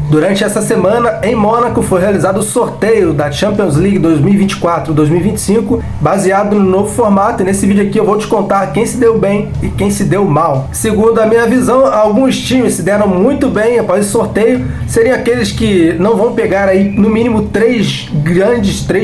Durante essa semana, em Mônaco, foi realizado o sorteio da Champions League 2024-2025, baseado no novo formato, e nesse vídeo aqui eu vou te contar quem se deu bem e quem se deu mal. Segundo a minha visão, alguns times se deram muito bem após esse sorteio, seriam aqueles que não vão pegar aí no mínimo três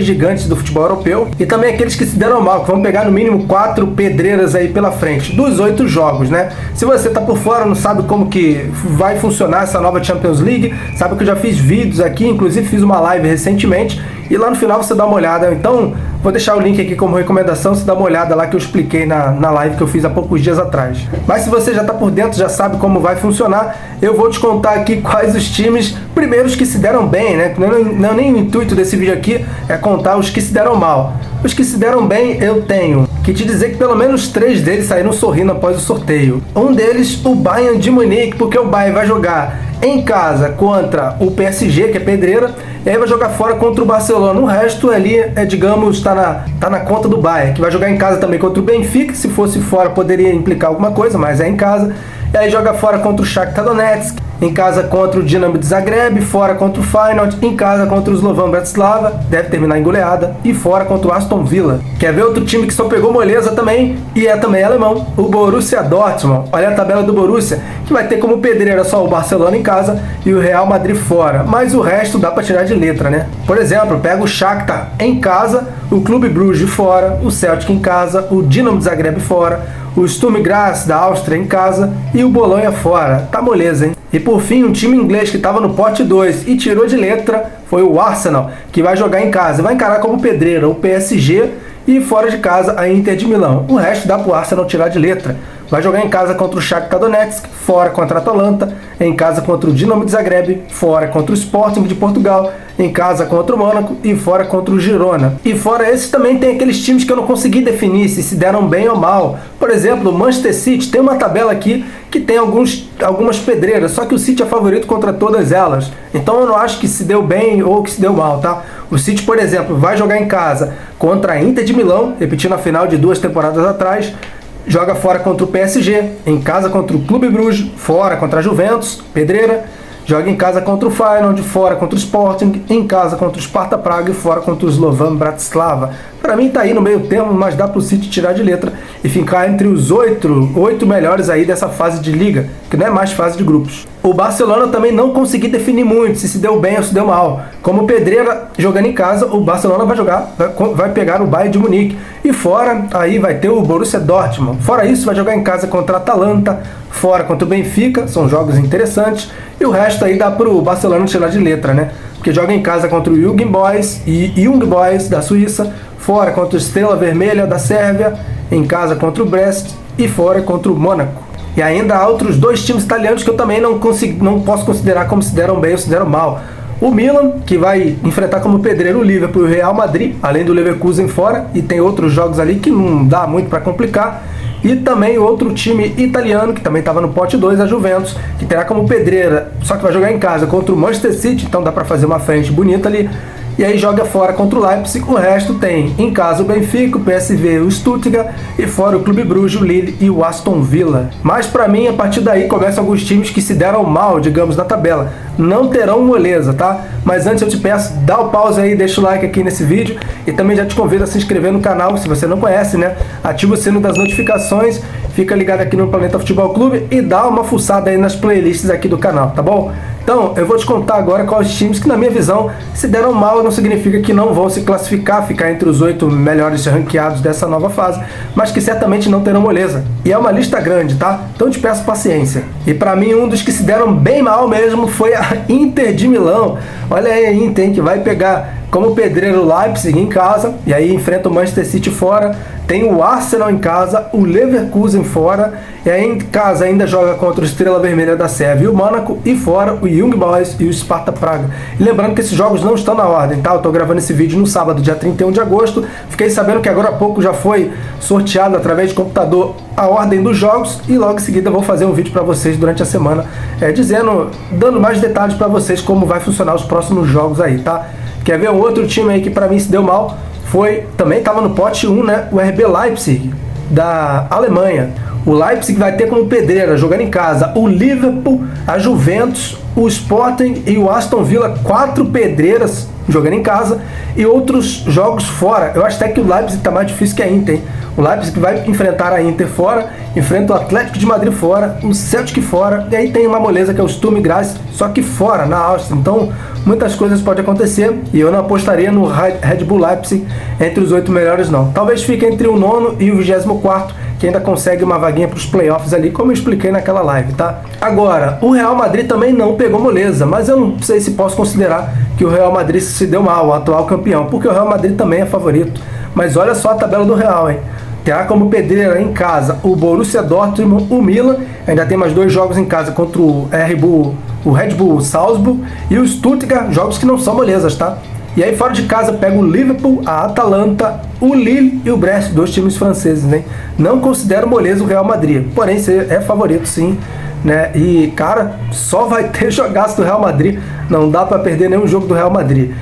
gigantes do futebol europeu, e também aqueles que se deram mal, que vão pegar no mínimo 4 pedreiras aí pela frente, dos 8 jogos, né? Se você tá por fora, não sabe como que vai funcionar essa nova Champions League, sabe que eu já fiz vídeos aqui, inclusive fiz uma live recentemente, e lá no final você dá uma olhada. Então, vou deixar o link aqui como recomendação, você dá uma olhada lá que eu expliquei na live que eu fiz há poucos dias atrás. Mas se você já está por dentro, já sabe como vai funcionar, eu vou te contar aqui quais os times primeiros que se deram bem, né? Não, nem o intuito desse vídeo aqui é contar os que se deram mal. Os que se deram bem, eu tenho que te dizer que pelo menos 3 deles saíram sorrindo após o sorteio. Um deles, o Bayern de Munique, porque o Bayern vai jogar em casa contra o PSG, que é pedreira, e aí vai jogar fora contra o Barcelona. O resto ali, digamos, tá na conta do Bayern, que vai jogar em casa também contra o Benfica. Se fosse fora poderia implicar alguma coisa, mas é em casa. E aí joga fora contra o Shakhtar Donetsk, em casa contra o Dinamo de Zagreb, fora contra o Feyenoord, em casa contra o Slovan Bratislava, deve terminar em goleada, e fora contra o Aston Villa. Quer ver outro time que só pegou moleza também, e é também alemão, o Borussia Dortmund. Olha a tabela do Borussia, que vai ter como pedreira só o Barcelona em casa e o Real Madrid fora, mas o resto dá para tirar de letra, né? Por exemplo, pega o Shakhtar em casa, o Clube Bruges fora, o Celtic em casa, o Dinamo de Zagreb fora, o Sturm Graz da Áustria em casa e o Bolonha fora. Tá moleza, hein? E por fim, um time inglês que estava no pote 2 e tirou de letra foi o Arsenal, que vai jogar em casa. Vai encarar como pedreira o PSG e fora de casa a Inter de Milão. O resto dá para o Arsenal tirar de letra. Vai jogar em casa contra o Shakhtar Donetsk, fora contra a Atalanta, em casa contra o Dinamo de Zagreb, fora contra o Sporting de Portugal, em casa contra o Mônaco e fora contra o Girona. E fora esses também tem aqueles times que eu não consegui definir se deram bem ou mal. Por exemplo, o Manchester City tem uma tabela aqui que tem algumas pedreiras, só que o City é favorito contra todas elas. Então eu não acho que se deu bem ou que se deu mal, tá? O City, por exemplo, vai jogar em casa contra a Inter de Milão, repetindo a final de 2 temporadas atrás, joga fora contra o PSG, em casa contra o Clube Bruges, fora contra a Juventus, pedreira, joga em casa contra o Feyenoord, fora contra o Sporting, em casa contra o Sparta Praga e fora contra o Slovan Bratislava. Para mim tá aí no meio termo, mas dá pro City tirar de letra e ficar entre os 8 melhores aí dessa fase de liga, que não é mais fase de grupos. O Barcelona também não consegui definir muito se deu bem ou se deu mal. Como pedreira, jogando em casa, o Barcelona vai pegar o Bayern de Munique. E fora, aí vai ter o Borussia Dortmund. Fora isso, vai jogar em casa contra a Atalanta, fora contra o Benfica, são jogos interessantes. E o resto aí dá pro Barcelona tirar de letra, né? Porque joga em casa contra o Young Boys da Suíça, fora contra o Estrela Vermelha da Sérvia, em casa contra o Brest e fora contra o Mônaco. E ainda há outros 2 times italianos que eu também não posso considerar como se deram bem ou se deram mal. O Milan, que vai enfrentar como pedreiro o Liverpool e o Real Madrid, além do Leverkusen fora, e tem outros jogos ali que não dá muito para complicar. E também outro time italiano, que também estava no pote 2, a Juventus, que terá como pedreira, só que vai jogar em casa contra o Manchester City, então dá para fazer uma frente bonita ali. E aí joga fora contra o Leipzig. O resto tem em casa o Benfica, o PSV, o Stuttgart e fora o Clube Bruges, o Lille e o Aston Villa. Mas para mim, a partir daí começam alguns times que se deram mal, digamos, na tabela. Não terão moleza, tá? Mas antes eu te peço, dá o pause aí, deixa o like aqui nesse vídeo e também já te convido a se inscrever no canal, se você não conhece, né? Ativa o sino das notificações, fica ligado aqui no Planeta Futebol Clube e dá uma fuçada aí nas playlists aqui do canal, tá bom? Então, eu vou te contar agora quais times que, na minha visão, se deram mal, não significa que não vão se classificar, ficar entre os 8 melhores ranqueados dessa nova fase, mas que certamente não terão moleza. E é uma lista grande, tá? Então eu te peço paciência. E para mim, um dos que se deram bem mal mesmo foi a Inter de Milão. Olha aí a Inter, hein, que vai pegar como pedreiro o Leipzig em casa, e aí enfrenta o Manchester City fora, tem o Arsenal em casa, o Leverkusen fora, e aí em casa ainda joga contra o Estrela Vermelha da Sérvia e o Mônaco, e fora o Young Boys e o Sparta Praga. E lembrando que esses jogos não estão na ordem, tá? Eu tô gravando esse vídeo no sábado, dia 31 de agosto, fiquei sabendo que agora há pouco já foi sorteado através de computador a ordem dos jogos, e logo em seguida eu vou fazer um vídeo para vocês durante a semana, dando mais detalhes para vocês como vai funcionar os próximos jogos aí, tá? Quer ver um outro time aí que para mim se deu mal? Também estava no pote 1, né? O RB Leipzig, da Alemanha. O Leipzig vai ter como pedreira, jogando em casa, o Liverpool, a Juventus, o Sporting e o Aston Villa, 4 pedreiras jogando em casa, e outros jogos fora. Eu acho até que o Leipzig está mais difícil que a Inter, hein? O Leipzig vai enfrentar a Inter fora, enfrenta o Atlético de Madrid fora, o Celtic fora, e aí tem uma moleza que é o Sturm Graz, só que fora, na Áustria. Então, muitas coisas podem acontecer, e eu não apostaria no Red Bull Leipzig entre os 8 melhores, não. Talvez fique entre o 9º e o 24º, que ainda consegue uma vaguinha para os playoffs ali, como eu expliquei naquela live, tá? Agora, o Real Madrid também não pegou moleza, mas eu não sei se posso considerar que o Real Madrid se deu mal, o atual campeão, porque o Real Madrid também é favorito. Mas olha só a tabela do Real, hein? Terá como pedreira em casa o Borussia Dortmund, o Milan, ainda tem mais 2 jogos em casa contra o Red Bull Salzburg e o Stuttgart, jogos que não são molezas, tá? E aí fora de casa pega o Liverpool, a Atalanta, o Lille e o Brest, 2 times franceses, né? Não considero moleza o Real Madrid, porém é favorito sim, né? E cara, só vai ter jogaço do Real Madrid, não dá para perder nenhum jogo do Real Madrid.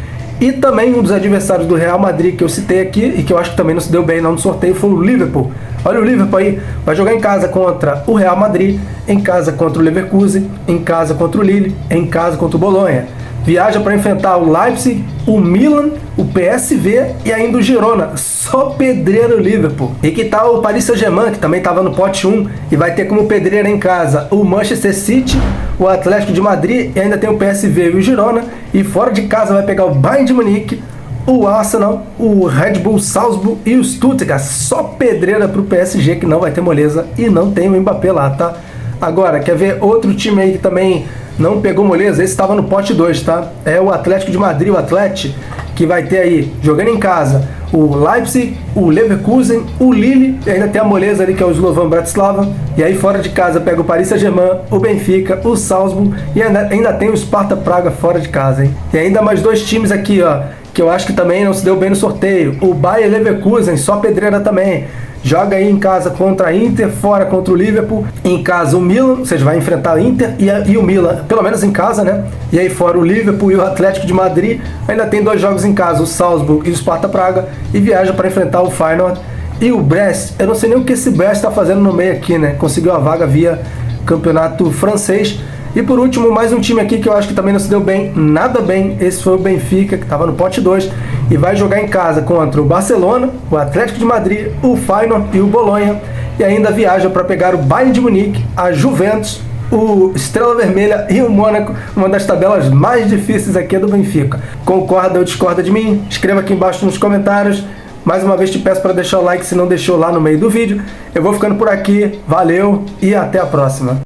E também um dos adversários do Real Madrid que eu citei aqui e que eu acho que também não se deu bem não no sorteio foi o Liverpool. Olha o Liverpool aí, vai jogar em casa contra o Real Madrid, em casa contra o Leverkusen, em casa contra o Lille, em casa contra o Bolonha. Viaja para enfrentar o Leipzig, o Milan, o PSV e ainda o Girona. Só pedreiro o Liverpool. E que tal o Paris Saint-Germain, que também estava no pote 1 e vai ter como pedreira em casa o Manchester City, o Atlético de Madrid e ainda tem o PSV e o Girona. E fora de casa vai pegar o Bayern de Munique, o Arsenal, o Red Bull Salzburg e o Stuttgart. Só pedreira para o PSG, que não vai ter moleza e não tem o Mbappé lá, tá? Agora, quer ver outro time aí que também não pegou moleza? Esse estava no pote 2, tá? É o Atlético de Madrid, o Atlético, que vai ter aí, jogando em casa, o Leipzig, o Leverkusen, o Lille, e ainda tem a moleza ali que é o Slovan Bratislava, e aí fora de casa pega o Paris Saint-Germain, o Benfica, o Salzburg, e ainda tem o Sparta Praga fora de casa, hein? E ainda mais 2 times aqui, ó, que eu acho que também não se deu bem no sorteio, o Bayer Leverkusen, só pedreira também. Joga aí em casa contra a Inter, fora contra o Liverpool, em casa o Milan, ou seja, vai enfrentar a Inter e o Milan, pelo menos em casa, né? E aí fora o Liverpool e o Atlético de Madrid, ainda tem 2 jogos em casa, o Salzburg e o Sparta Praga, e viaja para enfrentar o Feyenoord e o Brest. Eu não sei nem o que esse Brest está fazendo no meio aqui, né? Conseguiu a vaga via campeonato francês. E por último, mais um time aqui que eu acho que também não se deu bem, nada bem, esse foi o Benfica, que estava no pote 2, e vai jogar em casa contra o Barcelona, o Atlético de Madrid, o Feyenoord e o Bolonha, e ainda viaja para pegar o Bayern de Munique, a Juventus, o Estrela Vermelha e o Mônaco, uma das tabelas mais difíceis aqui do Benfica. Concorda ou discorda de mim? Escreva aqui embaixo nos comentários. Mais uma vez te peço para deixar o like se não deixou lá no meio do vídeo. Eu vou ficando por aqui, valeu e até a próxima.